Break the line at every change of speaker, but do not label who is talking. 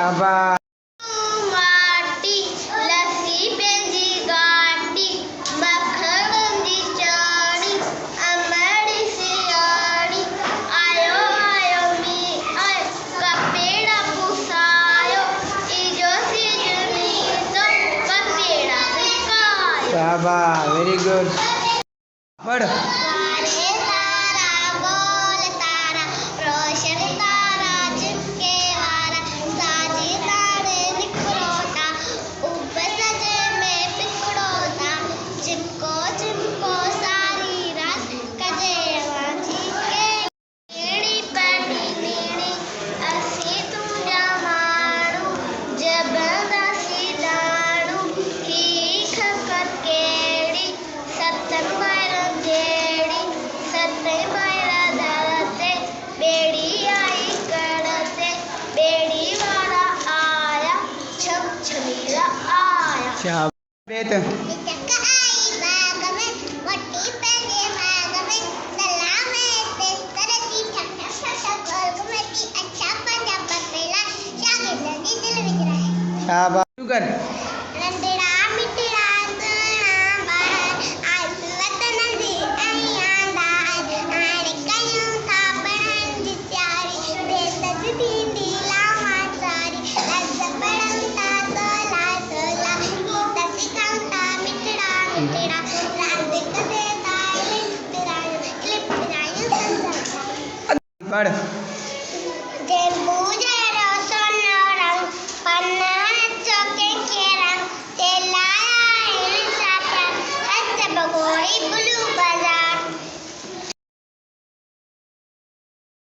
शाबाश।
माटी लस्सी पेंजी गाटी मक्खन दी चाड़ी अमड़ी सियाड़ी आयो आयो मी आय कपेड़ा पुसायो इजो सीजनी तो कपेड़ा सिकायो।
शाबाश, वेरी गुड। पढ़।
तारे तारा गोल तारा रोशन तारा चिपके वाला साजी तारे निकरोता ऊपर सजे में पिकड़ोता चिपको चिपको सारी रात कजे वाची के नीड़ी पड़ी नीड़ी असी तू जमाड़ू जबरदस्ती डाड़ू ही खकर केड़ी सतन मार जेड़ी सते मार दरते बेड़ी आई करते बेड़ी वाला आया छम छमीला आया।
शाबाश बेत।
चक्का आई बाग में वटी पहने माग में सलाम है तरती ठक ठक ठक गोल में की अच्छा पंजा पतेला शागिर नदी दिल विचरा है।
शाबाश, शुरू कर।
रंडेड़ा मिटड़ा सोना बाहर आज वतन दी अयादा आरे कयूं था बनन दी प्यारी बेसज दींदी लामा सारी लज पड़ंता तोला गीत सिखांता मिटड़ा मिटड़ा रात कदे ताले लिप रायो संसा।
पढ़।